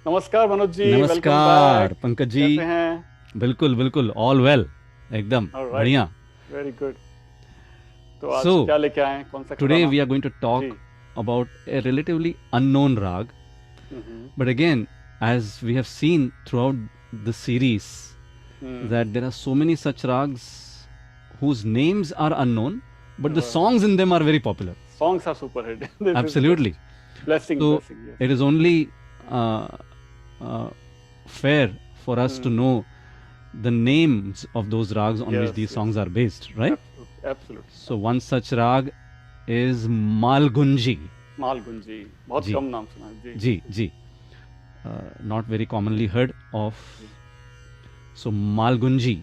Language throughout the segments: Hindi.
नमस्कार मनोज जी, वेलकम नमस्कार बैक। पंकज जी। कैसे हैं? बिल्कुल बिल्कुल ऑल वेल, एकदम ऑलराइट। बढ़िया। Very good. तो सो आज क्या लेके आए हैं, कौन सा टुडे खजाना? वी आर गोइंग टू जी। Talk about a relatively unknown rag, hmm. but again, as we have seen throughout the series, hmm. that there are so many such rags whose names are unknown, but the songs in them are very popular. Songs are super hit. This is Absolutely. Just blessing So blessing, yes. it is only uh, uh, fair for us to hmm. know the names of those rags on which yes these yes. songs are based, right? Absolutely absolutely. So one such rag is Malgunji. Malgunji. बहुत Ji, कम नाम सुना है जी। ji, ji. Not very commonly heard of. Ji. So Malgunji.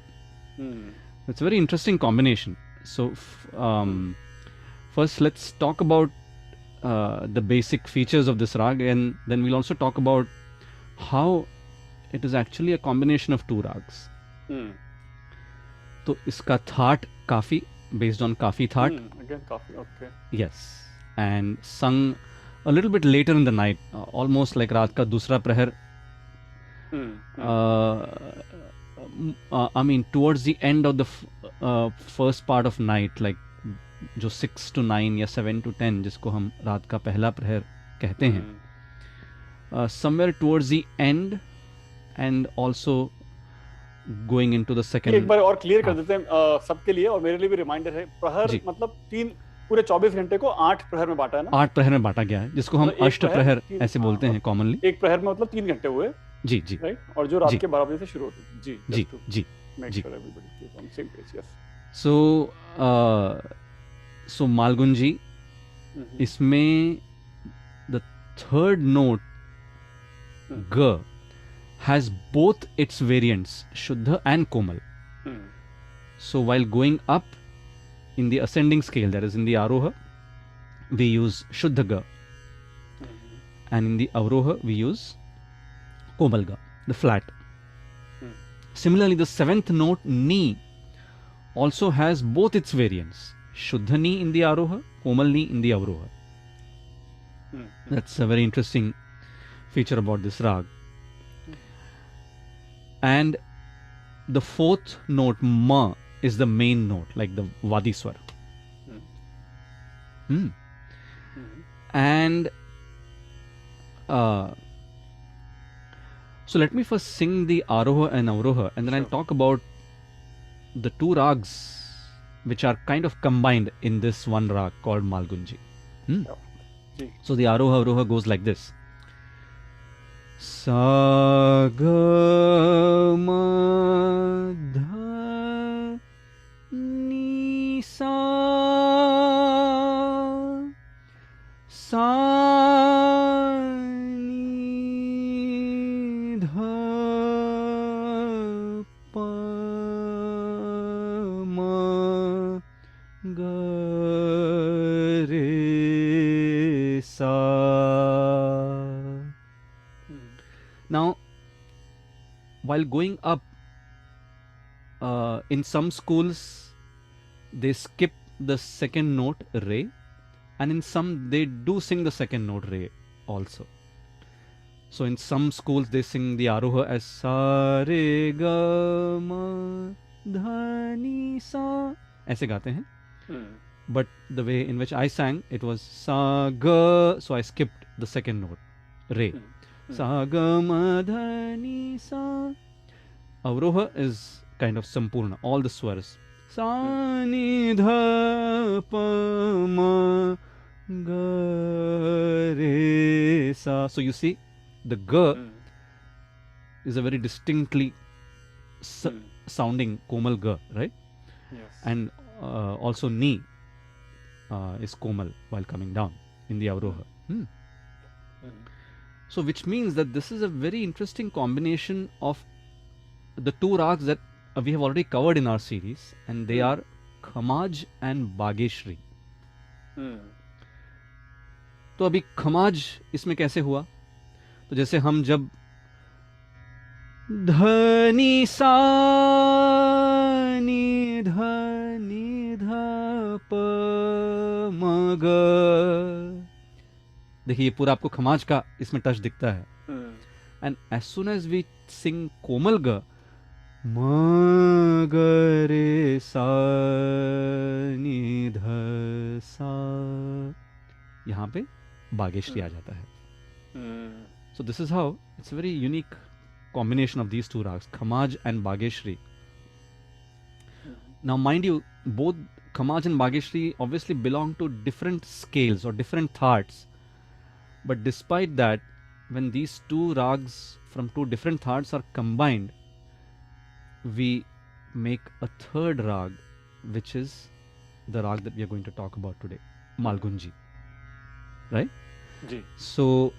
Hmm. It's a very interesting combination. So hmm. first let's talk about the basic features of this rag, and then we'll also talk about how it is actually a combination of two rags. हम्म। तो इसका थाट काफी based on काफी थाट. अगेन काफी okay. Yes, and sung a little bit later in the night, almost like रात का दूसरा प्रहर. हम्म। हम्म। Uh, I mean, towards the end of the first part of night, like जो 6 to 9 या 7 to 10 जिसको हम रात का पहला प्रहर कहते हैं, हम्म। somewhere towards the end and also going into the ये एक second बार और क्लियर कर half. देते हैं सबके लिए, और मेरे लिए भी रिमाइंडर है। प्रहर जी, मतलब तीन, पूरे 24 घंटे को 8 प्रहर में बांटा है ना? 8 प्रहर में बांटा गया है जिसको हम मतलब एक अष्ट प्रहर प्रहर तीन, ऐसे हाँ, बोलते और हैं कॉमनली. एक प्रहर में मतलब 3 घंटे हुए। जी जी राइट, और जो रात जी के 12 बजे से शुरू होती है। जी, जी जस्ट टू जी मेक जी. Sure everybody is on same page. Yes. So so Malgunji, hmm. इसमें द थर्ड नोट हम्म। ग has both its variants Shuddha and Komal. Hmm. So while going up in the ascending scale, that is in the Aroha, we use Shuddha Ga, hmm. and in the Avroha we use Komal Ga, the flat. Hmm. Similarly, the seventh note Ni also has both its variants Shuddha Ni in the Aroha, Komal Ni in the Avroha. Hmm. That's a very interesting feature about this rag. And the fourth note Ma is the main note, like the Vadi Swar. Hmm. Hmm. Hmm. And uh, so let me first sing the Aroha and Avroha, and then I'll sure. talk about the two rags which are kind of combined in this one rag called Malgunji. Hmm. क्या बात है जी। So the Aroha Avroha goes like this. Sa ga ma dha ni sa sa ni dha pa ma ga re sa. Hmm. Now, while going up, in some schools they skip the second note re, and in some they do sing the second note re also. So in some schools they sing the aroha as sa re ga ma dha ni sa, ऐसे गाते हैं. हम्म। But the way in which I sang, it was sa ga, so I skipped the second note re. Hmm. Hmm. Sa ga ma dha ni sa. Avroha is kind of sampurna, all the swars. Hmm. Sa ni dha pa ma ga re sa. So you see, the ga hmm. is a very distinctly hmm. sounding komal ga, right? Yes. And also ni is komal while coming down in the avroha. Hmm. Hmm. Hmm. So which means that this is a very interesting combination of the two rags that we have already covered in our series, and they hmm. are Khamaj and Bageshri. हम्म। तो अभी खमाज इसमें कैसे हुआ? तो जैसे हम जब धनी सा नी धनी ध प म ग, देखिए ये पूरा आपको खमाज का इसमें टच दिखता है. हम्म। And as soon as we sing Komal Ga, Ma ga re sa ni dha sa, यहाँ पे बागेश्वरी आ जाता है. Hmm. So this is how it's a very unique combination of these two rags, Khamaj and Bageshri. Now, mind you, both Khamaj and Bageshri obviously belong to different scales or different thats. But despite that, when these two rags from two different thats are combined, we make a third rag, which is the rag that we are going to talk about today, Malgunji. Right? Ji. So,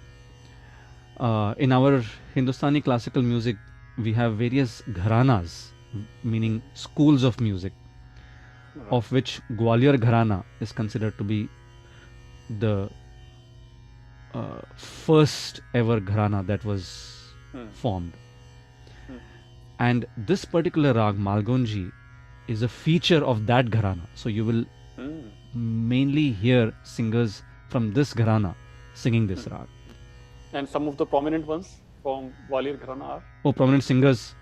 in our Hindustani classical music, we have various gharanas, meaning schools of music, Right. of which Gwalior Gharana is considered to be the first ever gharana that was formed. And this particular rag, Malgunji, is a feature of that gharana. So you will mainly hear singers from this gharana singing this rag. And some of the prominent ones from Gwalior Gharana are? Oh, prominent singers,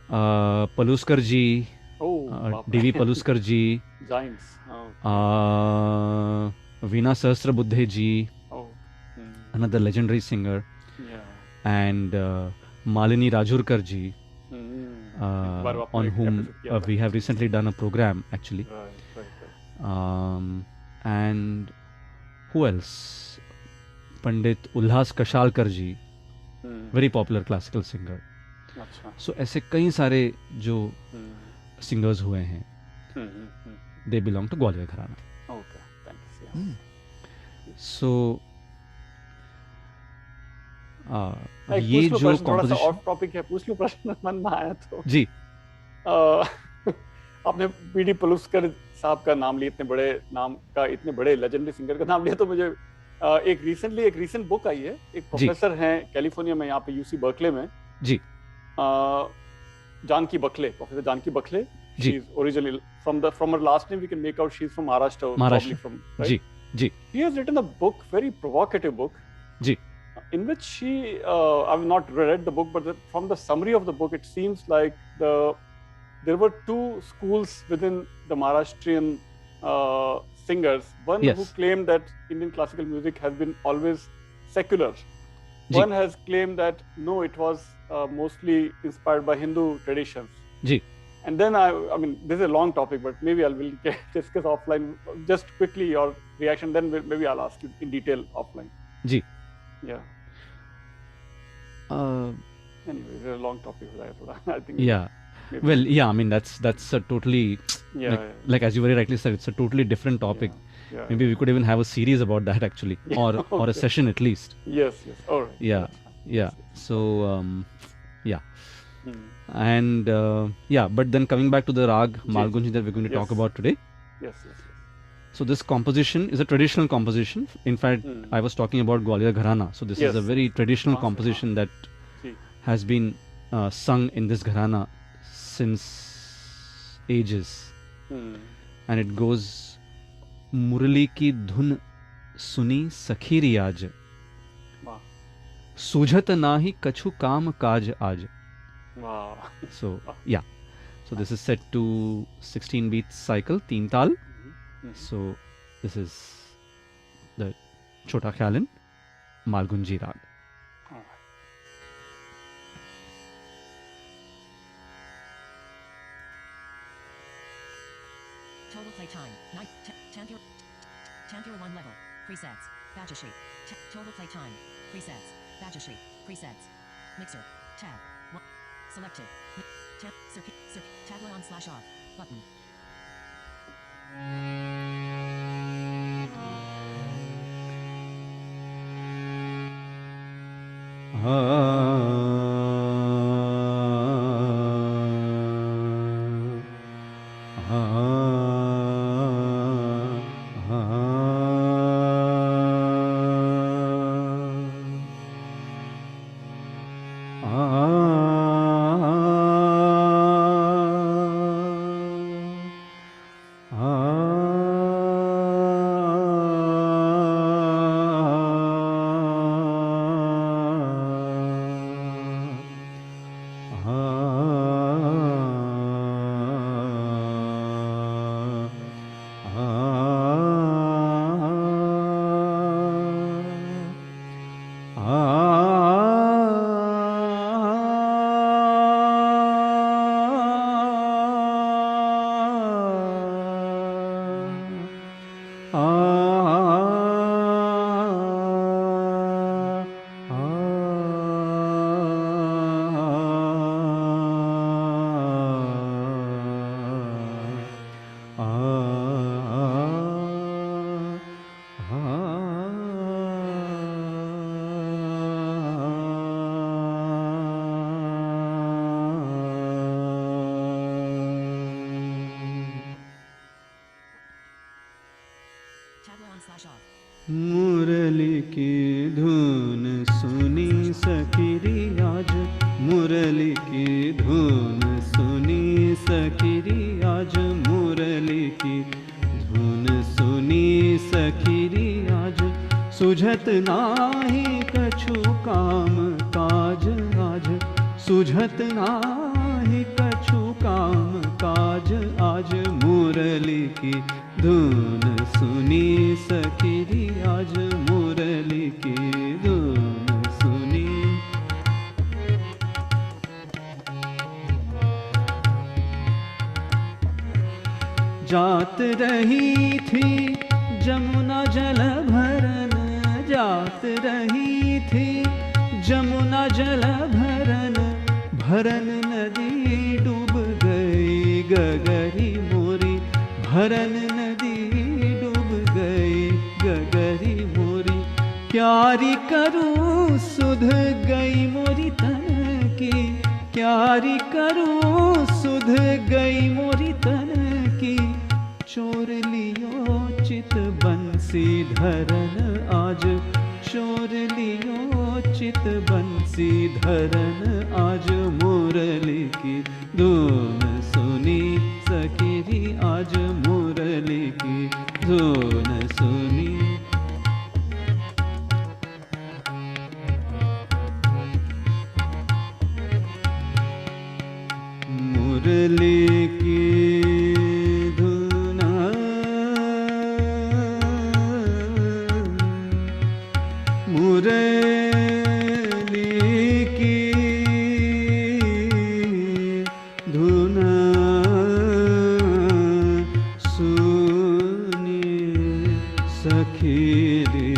Paluskar ji, D.V. Paluskar ji, Giants. Veena Sahasrabuddhe ji, another legendary singer, Yeah. and Malini Rajurkar ji, bar on आपने whom episode किया था. we have recently done a program actually. Right. And who else? Pandit Ulhas Kashalkar ji, very popular classical singer. अच्छा. So ऐसे कई सारे जो singers हुए हैं, they belong to Gwalior Gharana. Okay. Thanks. Yeah. So एक ये पूछ लो जो प्रश्न, थोड़ा सा composition, ऑफ टॉपिक है, पूछ लो प्रश्न मन में आया तो. जी, आपने पीडी पलुस्कर साहब का नाम लिया, इतने बड़े नाम का, इतने बड़े लेजेंडरी सिंगर का नाम लिया, तो मुझे एक रिसेंट बुक आई है, एक प्रोफेसर हैं कैलिफोर्निया में, यहाँ पे यूसी बर्कले में, जी, जानकी बखले, प्रोफेसर जानकी बखले. जी. She is originally from her last name we can make out she's from Maharashtra. Maharashtra. Probably from, right? जी, जी, She has written a book, very provocative book, जी, in which she, I've not read the book, but from the summary of the book, it seems like there were two schools within the Maharashtrian singers. One Yes. who claimed that Indian classical music has been always secular. Ji. One has claimed that no, it was mostly inspired by Hindu traditions. जी. And then I mean, this is a long topic, but maybe we'll discuss offline. Just quickly your reaction, then maybe I'll ask you in detail offline. जी. Yeah. Anyway, it's a long topic. I think. Yeah. maybe- Well, yeah, I mean that's a totally Yeah. like as you very rightly said, it's a totally different topic. Yeah. Maybe we could even have a series about that actually, Yeah, or a okay. session at least. Yes. All right. Yeah, That's fine. yeah. So yeah, Hmm. and yeah, but then coming back to the rag Ji. Malgunji that we're going to talk Yes. about today. Yes. So this composition is a traditional composition. In fact, Hmm. I was talking about Gwalior Gharana. So this is Yes. a very traditional Awesome. composition that Ji. has been sung in this gharana since ages, Hmm. and it goes मुरली की धुन सुनी सखी रियाज, Wow. सूझत नाही कछु काम काज आज. Wow. So yeah, so this is set to 16 beats cycle, teen tal. Mhm. So this is the Chota Khyalin Malgunji rag. All right. Total play time. 9. Tanpur 1 level. Presets. Bajashri. Total play time. Presets. Bajashri. Presets. Mixer. Tab. 1. Selected. Circuit. Tablet on / off. Button. मुरली की धुन सुनी सखीरी आज, मुरली की धुन सुनी सखीरी आज, मुरली की धुन सुनी सखीरी आज, सुझत नाही कछु काम काज आज, सुझत नाही कछु काम काज आज, मुरली की धुन सुनी सखीरी आज, मुरली की धुन सुनी। जात रही थी जमुना जल भरन, जात रही थी जमुना जल भरन, भरन नदी डूब गई गगरी मोरी, भरन नदी डूब गई गगरी मोरी, क्यारी करूं सुध गई मोरी तन की, क्यारी करूं सुध गई मोरी तन की, चोर लियो चित बंसी धरन आज, चोर लियो चित बंसी धरन आज, मुरली की धुन सुनी सखीरी आज, मुरली की धुन सुनी। मुरली की धुन, मुरली की धुन सुनी सखीरी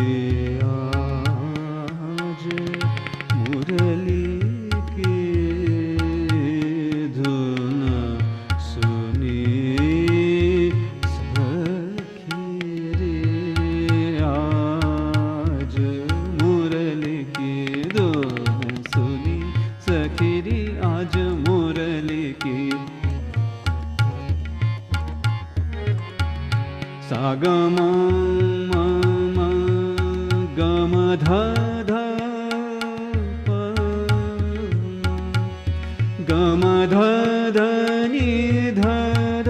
आज, मुरली की धुन सुनी सखीरी आज, मुरली की धुन सुनी सखीरी आज, मुरली की। सा ग म म ग म ध ध प, ग म ध ध नि ध ध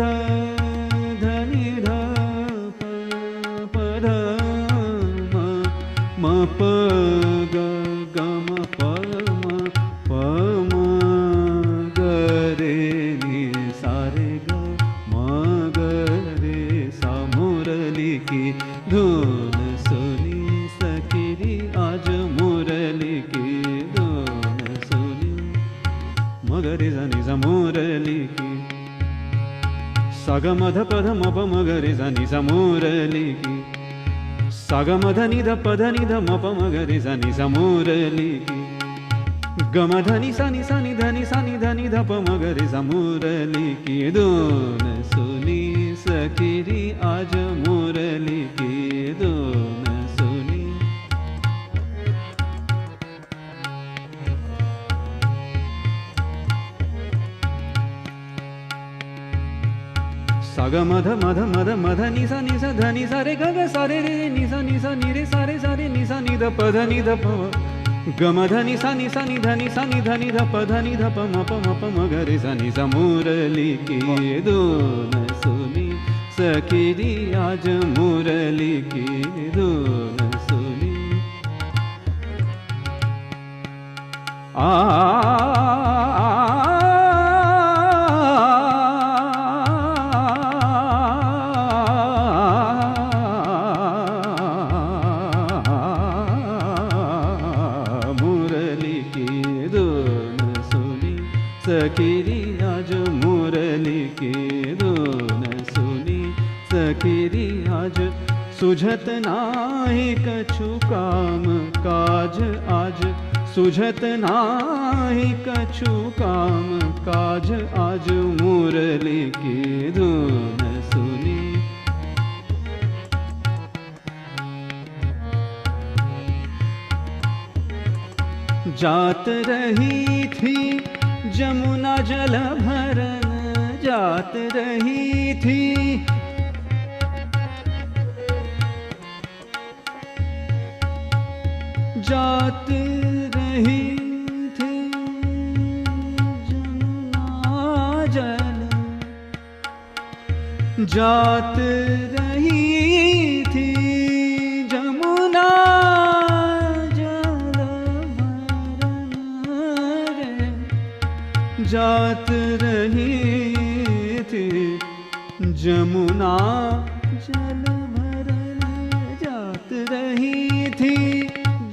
ध नि ध प प ध म प ग ग म प म ग रे नि सा रे ग म ग रे सा, मुरली की धुन सुनी सखीरी आज, मुरली की धुन सुनी। मगरे सा नि सा मुरली की, सा ग म ध प ध म प म ग रे सा नि सा मुरली की, सा ग म ध नि ध प ध नि ध म प म ग रे सा नि सा मुरली की, ग म ध नि सा नि सा नि ध नि सा नि ध नि ध प म ग रे सा, मुरली की धुन सुनी सखीरी आज, मुरली की धुन सुनी। सा ग म ध म ध नि सा ध नि सा रे ग ग सा रे रे नि सा नि रे सा रे नि सा नि ध प ध नि ध प, ग म ध नि सा नि ध नि सा नि ध प ध नि ध प म ग रे सा नि सा, मुरली की धुन सुनी सखीरी आज, मुरली की धुन सुनी। मुरली की धुन सुनी सखीरी आज, मुरली की धुन सुनी सखीरी आज, सुझत नाही कछु काम काज आज, सुझत नाही कछु काम काज आज, मुरली की धुन सुनी। जात रही थी जमुना जल भरन, जात रही थी जात रही थी जमुना जल, जात रही थी जमुना जल भरन रे, जात रही थी जमुना जल भरन, जात रही थी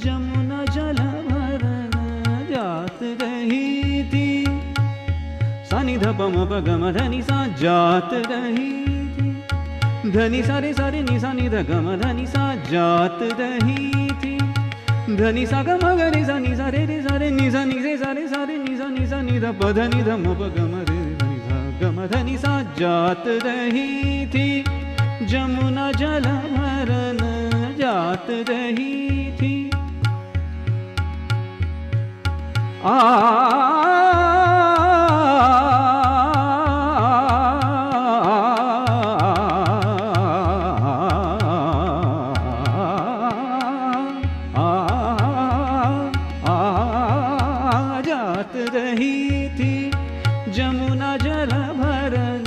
जमुना जल भरन, जात रही थी सानी ध प म प ग म ध नि सा, जात रही थी धनी सारे सारे नि सा नि ध ग म ध नि सा, जात रही थी धनी सा ग म ग रे सा नि सा रे रे सा रे नि सा नि रे सा रे सा रे नि सा नि ध प ध नि ध म प ग म रे नि सा ग म ध नि सा, जात रही थी जमुना जल भरन, जात रही थी आ जात रही थी जमुना जल भरन,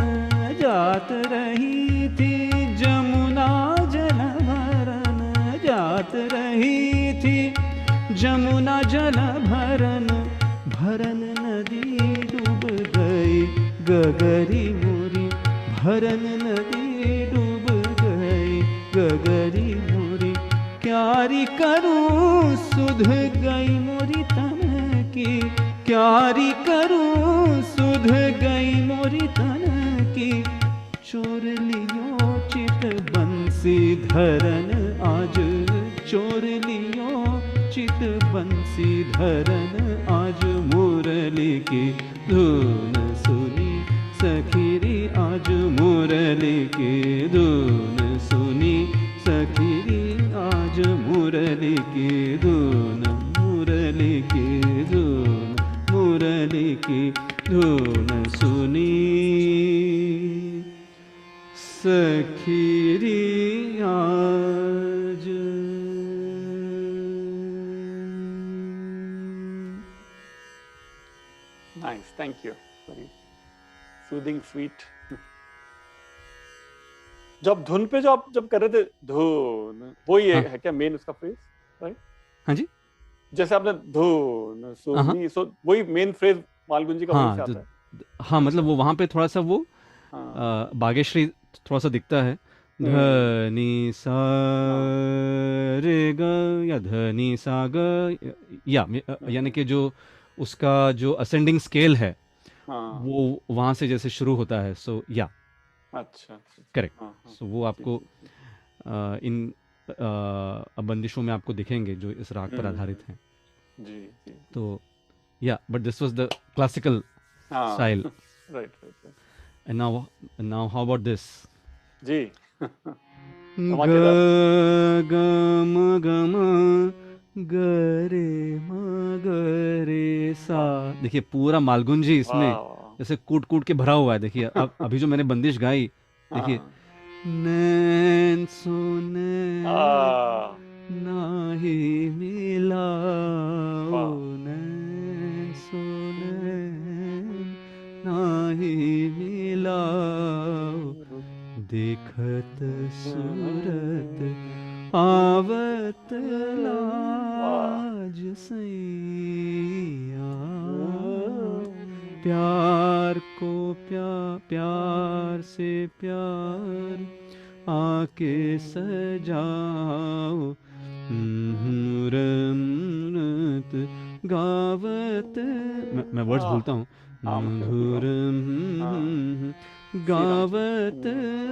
जात रही थी जमुना जल भरन, जात रही थी जमुना जल भरन, भरन नदी डूब गई गगरी मोरी, भरन नदी डूब गई गगरी मोरी, क्यारी करूं सुध गई मोरी तन की, क्यारी करूं सुध गई मोरी तन की, चोर लियो चित बंसी धरन आज, चोर लियो चित बंसी धरन आज, मुरली की धुन सुनी सखीरी आज, मुरली की धुन सुनी सखीरी आज, मुरली की धुन, मुरली की धुन, मुरली की धुन सुनी सखीरी आज। Nice, thank you. Very soothing, sweet. जब धुन पे जो आप जब कर रहे थे धुन, वो ये हाँ। है क्या मेन उसका फ्रेज, राइट? हाँ जी, जैसे आपने धुन सुनी, सो वही मेन फ्रेज मालगुंजी का वहीं हाँ से आता तो है। हाँ मतलब वो वहाँ पे थोड़ा सा वो हाँ, बागेश्वरी थोड़ा सा दिखता है, ध नि सा रे ग या ध नि सा ग, या यानी कि जो उसका जो असेंडिंग स्केल है हाँ, वो वहाँ से जैसे शुरू होता है, सो या अच्छा, अच्छा, करेक्ट, हाँ, हाँ, सो वो आपको इन बंदिशों में आपको दिखेंगे जो इस राग पर आधारित हैं, जी, जी, तो yeah but this was the classical हाँ, style, right, right, and now how about this जी, ग धमाकेदार, ग म ग म ग रे म ग रे सा, देखिए पूरा मालगुंजी इसमें वाह, जैसे कूट कूट के भरा हुआ है, देखिए अब अभी जो मैंने बंदिश गाई, देखिए हाँ, नैन सुने हाँ, नाही मिलाओ, वाह, नैन सुने नाही मिलाओ, देखत सूरत आवत लाज सैया, प्यार को प्यार से प्यार आके सजाओ, रमत गावत, मैं वर्ड्स हाँ, भूलता हूँ, हाँ, मधुर हाँ, गावत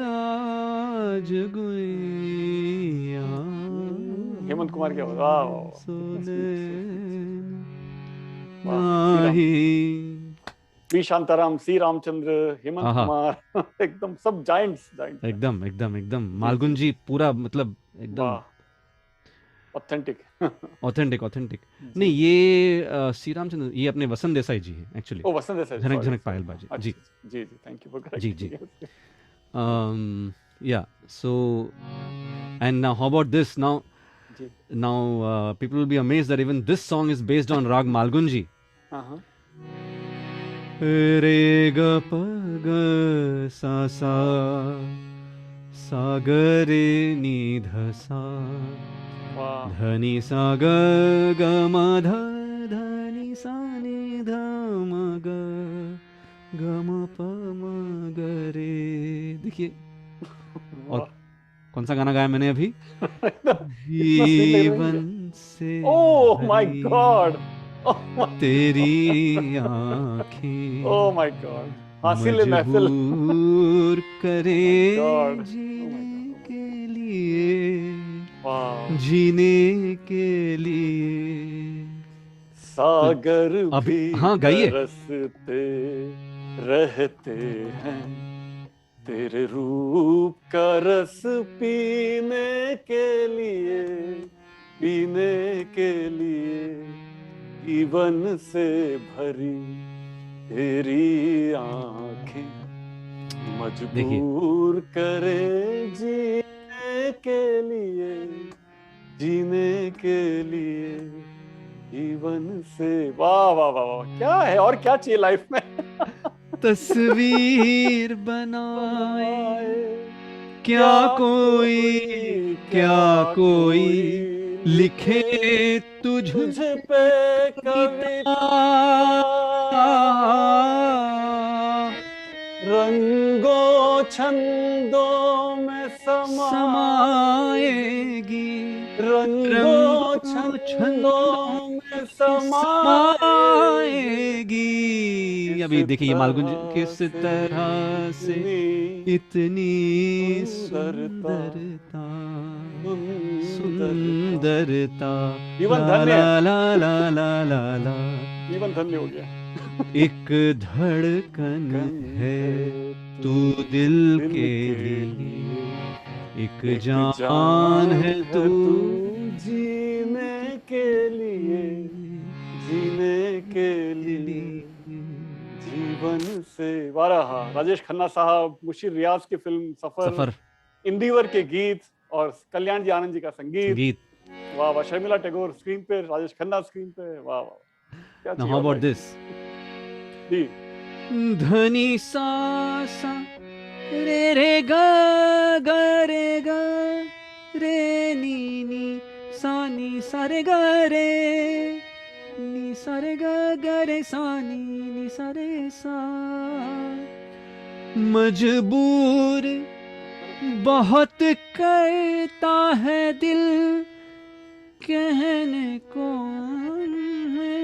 आज गुइया, हेमंत कुमार की आवाज, वाह, वाह, कितना सुने वाह, नाही, वी शांताराम, सी रामचंद्र, हेमंत आहा, कुमार, एकदम सब जायंट्स, जायंट्स, एकदम एकदम एकदम जी, मालगुंजी पूरा मतलब एकदम वाह, ऑथेंटिक, ऑथेंटिक ऑथेंटिक। जी, नहीं ये सी रामचंद्र, ये अपने वसंत देसाई जी हैं एक्चुअली, ओ वसंत देसाई, झनक सॉरी, झनक पायल बाजी अच्छा, जी जी, जी, थैंक यू फॉर जी जी, correcting, yeah so and now how about this, now जी. Now, people will be amazed that even this song is based on Rag Malgunji. Uh-huh. Re ga pa ga sa sa sa ga re ni dha sa Wow. dha ni sa ga ga ma dha dha ni sa ni dha ma ga ga ma pa ma ga re. देखिए, और वाह. कौन सा गाना गाया मैंने अभी? इतना sweet लग रहा है जीवन मुझे. से Oh my भरी God. Oh my तेरी God. आँखें Oh my God. हासिल महफिल. मजबूर करे God. Oh my जीने God. के लिए, Wow. जीने के लिए. सागर अभी भी हाँ गाइए. तरसते रहते हैं तेरे रूप का रस पीने के लिए, पीने के लिए. जीवन से भरी तेरी आंखें मजबूर करे जीने के लिए, जीने के लिए. जीवन से. वाह वाह वाह वाह, क्या है और क्या चाहिए लाइफ में. तस्वीर बनाए क्या कोई, क्या कोई लिखे तुझ तुझ पे कविता. रंगों छंदों में समाएगी, रंगों छंदों में समाएगी. समाएगी. अभी देखिए ये मालगुंज किस तरह से इतनी सुंदरता, सुंदरता. जीवन ला धन्य ला है. ला ला ला ला ला. जीवन धन्य हो गया. एक धड़कन है तू दिल के लिए, एक जान है तू जीने के लिए, जीने के लिए. जीवन से. वाह. राजेश खन्ना साहब, मुशीर रियाज की फिल्म सफर, इंदिवर के गीत और कल्याण जी आनंद जी का संगीत. वाह वाह. शर्मिला टैगोर स्क्रीन पे, राजेश खन्ना स्क्रीन पे. वाह वाह. क्या Now how about this? जी. धनी सा सा रे रे गा गा रे गा रे नी नी सा नी सा रे गा रे नी सा रे गा गा रे सा नी सा रे सा. मजबूर बहुत करता है दिल कहने को है,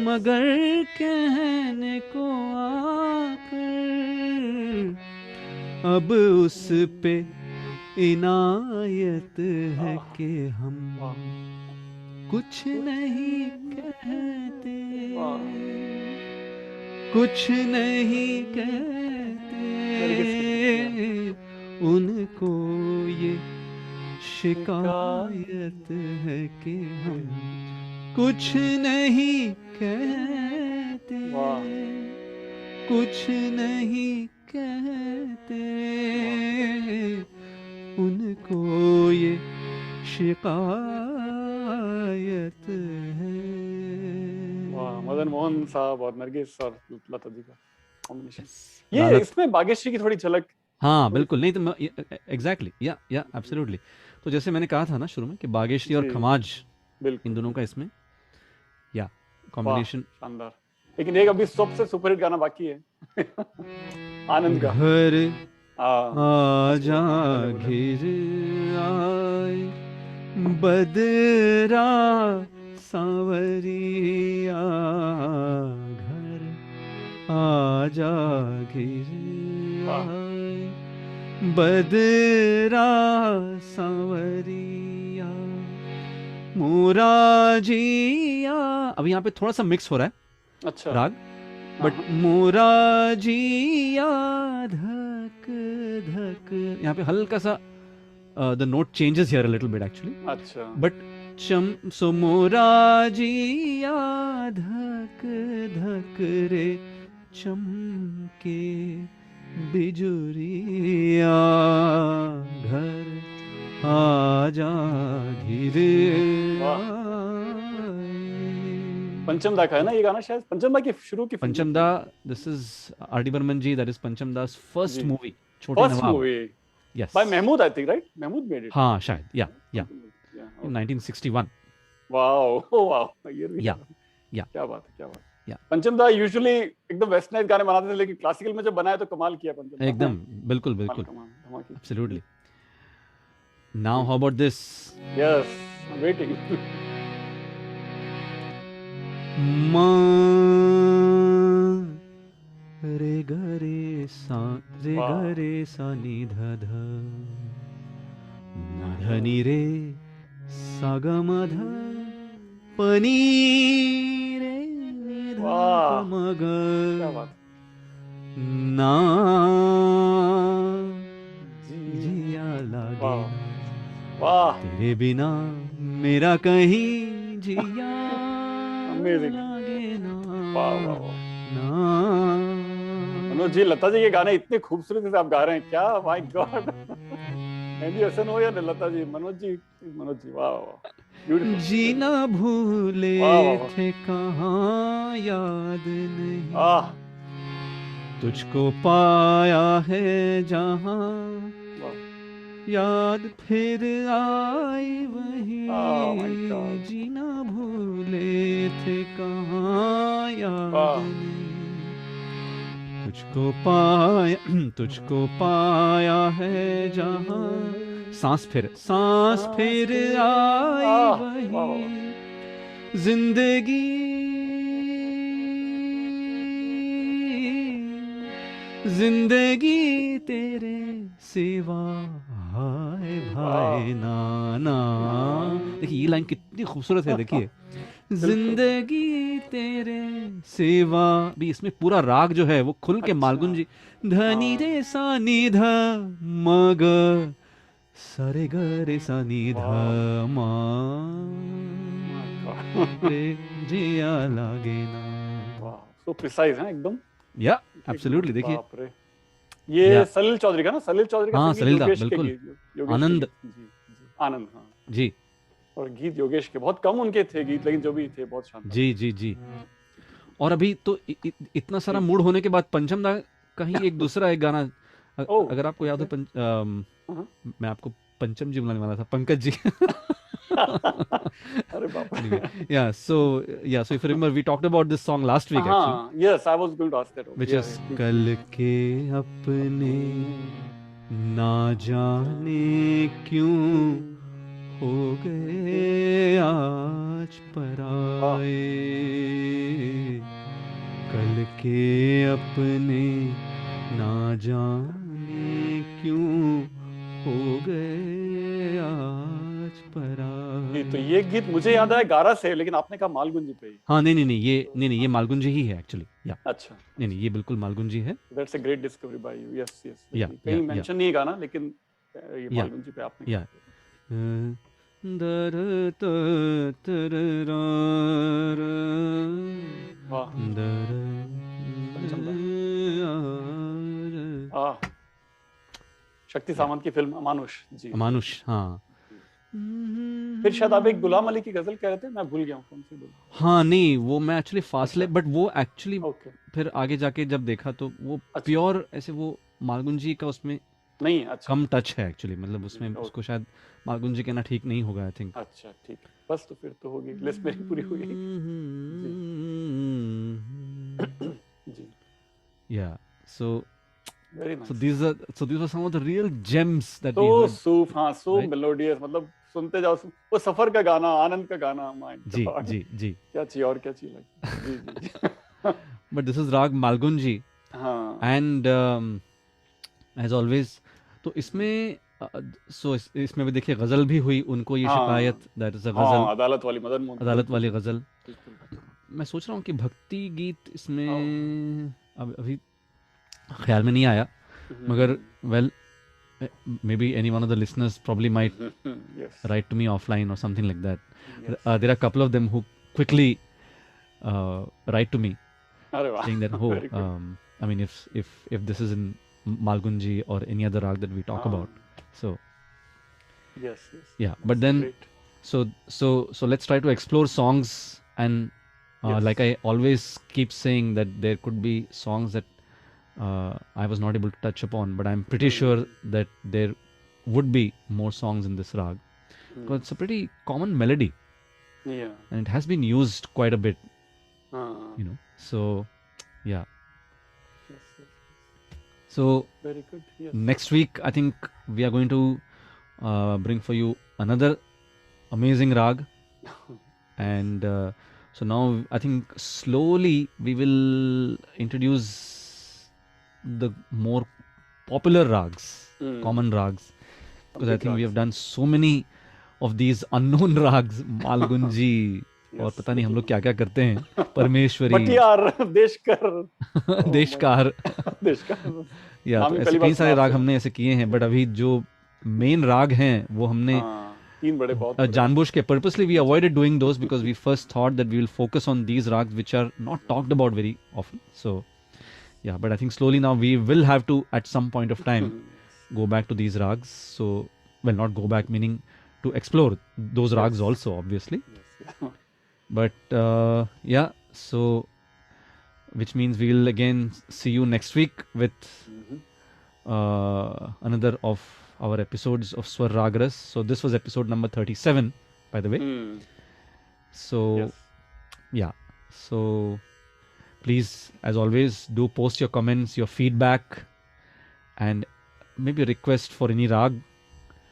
मगर कहने को आकर अब उस पे इनायत है कि हम कुछ नहीं कहते, कुछ नहीं कहते. उनको ये शिकायत है कि हम कुछ नहीं कहते, कुछ नहीं कहते. उनको ये शिकायत है. वाह. मदन मोहन साहब और नरगिस और लता जी का कॉम्बिनेशन. ये इसमें बागेश्वरी की थोड़ी झलक. हाँ बिल्कुल. नहीं तो एग्जैक्टली या एब्सोल्युटली. तो जैसे मैंने कहा था ना शुरू में कि बागेश्वरी और खमाज इन दोनों का इसमें या कॉम्बिनेशन शानदार. लेकिन एक अभी सबसे सुपरहिट गाना बाकी है. आनंद का घर आजा घिर आए बदरा सांवरिया, घर आजा घिर आए बदरा सांवरिया मोरा जिया. अब यहाँ पे थोड़ा सा मिक्स हो रहा है. अच्छा. राग, बट मोरा जिया धक धक. यहाँ पे हल्का सा the note changes here a little bit actually. अच्छा. बट सो मोरा जिया धक धक रे चमके बिजुरिया, घर आजा धीरे वाह। आए। पंचम दा का है ना ये गाना, शायद पंचम दा की शुरू की फिल्म Pancham da, this is R D Burman ji, that is Pancham Das first जी। Movie, Chhote first Nawab. Movie yes, by Mehmood, I think, right? Mehmood made it. हाँ शायद, या Yeah, इन okay. 1961। वाओ वाओ, ये भी या है। या क्या बात है, क्या बात है। या पंचम दा यूजुअली एकदम वेस्टर्नाइज गाने बनाते थे, लेकिन क्लासिकल में जब बनाया तो कमाल किया पंचम दा। एकदम बिल्कुल कमाल बिल्कुल, कमाल धमाके। Absolutely. Now how about this? Yes, waiting. रे ग रे सा, रे ग वाह। रे सा नी ध ध, ध नी रे सा ग म ध, प नी रे नी ध प वाह, म ग, क्या बात ना जी। जिया लागे वाह ना, वाह, तेरे बिना मेरा कहीं जिया अमेजिंग। लागे ना, वाह वाह वाह। ना। मनोज जी, लता जी के गाने इतने खूबसूरती से आप गा रहे हैं, क्या माय गॉड। मेहंदी हसन हो या लता जी, मनोज जी, वाह वाह, ब्यूटीफुल। जीना भूले वाह वाह वाह। थे कहाँ याद नहीं, आह, तुझको पाया है जहाँ, वाह, याद फिर आई आह माय वही, गॉड। जीना भूले थे कहाँ याद वाह, नहीं, तुझको पाया है जहाँ, सांस फिर आई आह, वही, वाह वाह वाह। जिंदगी जिंदगी तेरे सिवा, हाय भाई नाना। देखिए ये लाइन कितनी खूबसूरत है, देखिए, जिंदगी तेरे सिवा भी, इसमें पूरा राग जो है वो खुल के अच्छा, मालगुन जी, धनी रे सा नी ध म ग, सरे ग रे सा नी ध वाह म, माय गॉड। रे जिया लागे ना। वाह, सो प्रिसाइज है एकदम, या एकदम, एब्सोल्युटली, देखिए। बाप रे। ये या सलील चौधरी का ना, सलील चौधरी का हाँ, संगीत, सलील दा, योगेश के बिल्कुल। गीत, योगेश के आनंद गीत। जी जी, आनंद, हाँ। जी और गीत योगेश के, बहुत कम उनके थे गीत, लेकिन जो भी थे बहुत शानदार जी जी जी। और अभी तो इतना सारा थे। मूड होने के बाद पंचम दा का ही एक दूसरा एक गाना, ओह, अगर आपको याद हो, ओके। मैं आपको पंचम जी बुलाने वाला था, पंकज जी। अरे बाप Anyway, रे। so if you remember, we talked about this song last week actually, हाँ, yes, I was going to ask that also. which is कल के अपने ना जाने क्यों हो गए आज पराए, कल के अपने ना जाने क्यों हो गए आज जी, पराए। तो ये गीत मुझे याद आया गारा से, लेकिन आपने कहा मालगुन जी पे ही। हाँ नहीं, ये मालगुन जी ही है एक्चुअली, या अच्छा, नहीं ये बिल्कुल मालगुन जी है। That's a great discovery by you. Yes yes, या कहीं मेंशन नहीं है गाना, लेकिन ये या मालगुन जी पे आपने या कहा। दर तर रा रा, वाह, दर पंचम दा। आ, आह, शक्ति या सामंत की फिल्म अमानुष जी। अमानुष, हाँ। फिर शायद आप एक गुलाम अली की गजल कह रहे थे, मैं भूल गया हूँ कौन सी बोल। हाँ नहीं, वो मैं एक्चुअली फासले, अच्छा, बट वो एक्चुअली ओके, फिर आगे जाके जब देखा तो वो अच्छा, प्योर ऐसे, वो मालगुन जी का उसमें नहीं, अच्छा, कम टच है एक्चुअली, मतलब जी, उसमें ओके, उसको शायद मालगुन जी कहना ठीक नहीं होगा, आई थिंक। अच्छा, ठीक है, बस तो फिर तो होगी, लिस्ट मेरी पूरी हुई। जी जी, Yeah. So very so nice. these were some of the real gems that we तो heard, सूफ, हाँ, सो right? मेलोडियस, मतलब सुनते जाओ, वो सफर का गाना, आनंद का गाना, माय जी गॉड, जी जी। क्या चाहिए और क्या चाहिए लगता है। जी जी जी। But this is Rag Malgunji, हाँ, and as always, तो इसमें इसमें भी देखिए गजल भी हुई, उनको ये हाँ, शिकायत, दैट इज अ गजल, हाँ, अदालत वाली, मदन मोहन, अदालत बिल्कुल वाली गजल। बिल्कुल। मैं सोच रहा हूँ कि भक्ति गीत आओ। इसमें अभी ख्याल में नहीं आया, मगर well, maybe any one of the listeners probably might yes write to me offline or something like that. Yes, There are a couple of them who quickly write to me अरे वाह, saying that, oh, very good. I mean, if this is in Malgunji or any other rag that we talk हाँ, about, so Yes. Yeah, but That's then great. so let's try to explore songs, and Yes. like I always keep saying that there could be songs that I was not able to touch upon, but I'm pretty sure that there would be more songs in this rag because it's a pretty common melody Yeah. and it has been used quite a bit, Uh, So yeah. yes. So Very good. Yes. next week, I think we are going to bring for you another amazing rag, and so now I think slowly we will introduce the more popular rags, common rags, because I Big think we rags. have done so many of these unknown rags, Malgunji, और पता नहीं हम लोग क्या क्या करते हैं, परमेश्वरी, भटियार, देशकर, देशकार, देशकार, या नाम तो ही ऐसे पहली बार कई सुना सारे राग आपसे। हमने ऐसे किए हैं, बट अभी जो मेन राग हैं वो हमने हाँ, तीन बड़े बहुत बड़े। जानबूझ के purposely we avoided doing those because we first thought that we will focus on these rags which are not talked about very often. So yeah, but I think slowly now we will have to at some point of time go back to these rags. So well, not go back meaning to explore those rags also, obviously. Yes. But yeah, so which means we will again see you next week with another of our episodes of Swar Ragras. So this was episode number 37, by the way. So Yes. yeah, so please, as always, do post your comments, your feedback, and maybe a request for any rag.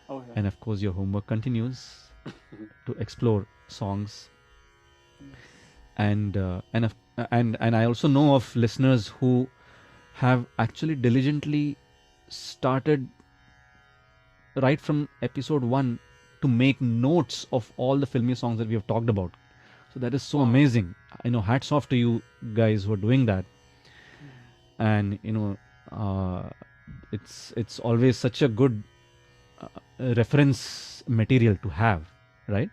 Oh, yeah. And of course, your homework continues to explore songs. And I also know of listeners who have actually diligently started right from episode 1 to make notes of all the filmy songs that we have talked about. So that is so amazing. I know, hats off to you guys who are doing that. And it's always such a good reference material to have, right?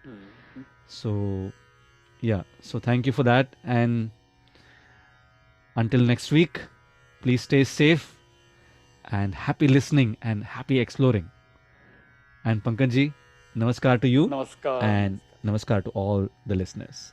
So yeah, so thank you for that, and until next week, please stay safe and happy listening and happy exploring. And Pankaj ji, namaskar to you. Namaskar. And namaskar to all the listeners.